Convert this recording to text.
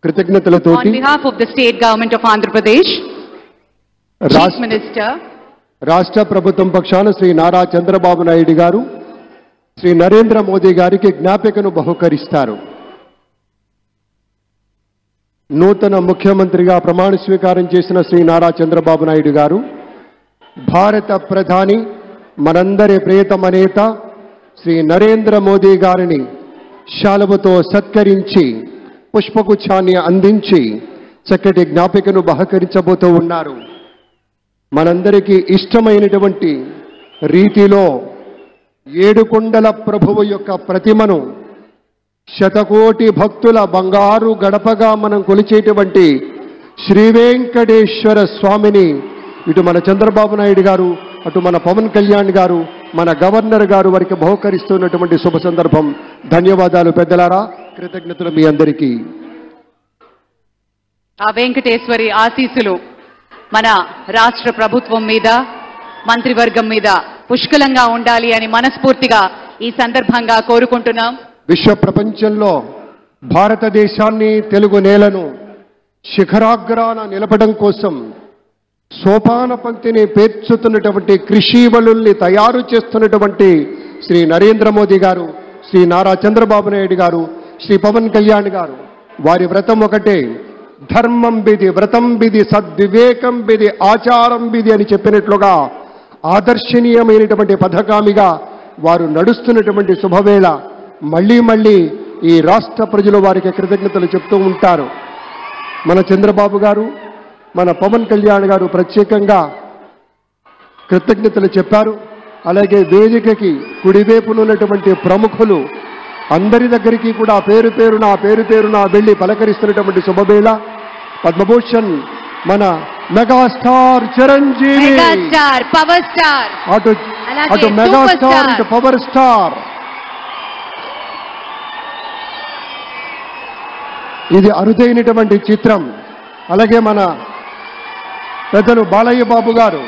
కృతజ్ఞతలతోటి on behalf of the state government of Andhra Pradesh, Chief Minister, రాష్ట్ర ప్రభుత్వం పక్షాన శ్రీ నారా చంద్రబాబు నాయుడు గారు శ్రీ నరేంద్ర మోదీ గారికి జ్ఞాపికను బహుకరిస్తారు. నూతన ముఖ్యమంత్రిగా ప్రమాణ స్వీకారం చేసిన శ్రీ నారా చంద్రబాబు నాయుడు గారు భారత ప్రధాని మనందరి ప్రియతమ నేత శ్రీ నరేంద్ర మోదీ గారిని శాలువతో సత్కరించి పుష్పగుచ్ఛాన్ని అందించి చక్కటి జ్ఞాపికను బహుకరించబోతూ ఉన్నారు. మనందరికీ ఇష్టమైనటువంటి రీతిలో ఏడుకొండల ప్రభువు యొక్క ప్రతిమను శతకోటి భక్తుల బంగారు గడపగా మనం కొలిచేటువంటి శ్రీ వెంకటేశ్వర స్వామిని ఇటు మన చంద్రబాబు నాయుడు గారు, అటు మన పవన్ కళ్యాణ్ గారు, మన గవర్నర్ గారు వారికి బహుకరిస్తున్నటువంటి శుభ సందర్భం. ధన్యవాదాలు పెద్దలారా, కృతజ్ఞతలు మీ అందరికీ. ఆ వెంకటేశ్వరి ఆశీస్సులు మన రాష్ట్ర ప్రభుత్వం మీద, మంత్రివర్గం మీద పుష్కలంగా ఉండాలి అని మనస్ఫూర్తిగా ఈ సందర్భంగా కోరుకుంటున్నాం. విశ్వ ప్రపంచంలో భారతదేశాన్ని, తెలుగు నేలను శిఖరాగ్రాన నిలపడం కోసం సోపాన పంక్తిని పేర్చుతున్నటువంటి కృషివలుల్ని తయారు చేస్తున్నటువంటి శ్రీ నరేంద్ర మోదీ గారు, శ్రీ నారా చంద్రబాబు నాయుడు గారు, శ్రీ పవన్ కళ్యాణ్ గారు, వారి వ్రతం ఒకటే, ధర్మం బిది, వ్రతం బిది, సద్వివేకం బిది, ఆచారం బిది అని చెప్పినట్లుగా ఆదర్శనీయమైనటువంటి పథకామిగా వారు నడుస్తున్నటువంటి శుభవేళ మళ్ళీ మళ్ళీ ఈ రాష్ట్ర ప్రజలు వారికి కృతజ్ఞతలు చెప్తూ ఉంటారు. మన చంద్రబాబు గారు, మన పవన్ కళ్యాణ్ గారు ప్రత్యేకంగా కృతజ్ఞతలు చెప్పారు. అలాగే వేదికకి కుడివైపునున్నటువంటి ప్రముఖులు అందరి దగ్గరికి కూడా పేరు పేరున వెళ్ళి పలకరిస్తున్నటువంటి శుభవేళ. పద్మభూషణ్ మన మెగాస్టార్ చిరంజీవి, పవర్ స్టార్, అటు మెగాస్టార్, ఇటు పవర్ స్టార్. ఇది అరుదైనటువంటి చిత్రం. అలాగే మన పెద్దలు బాలయ్య బాబు గారు,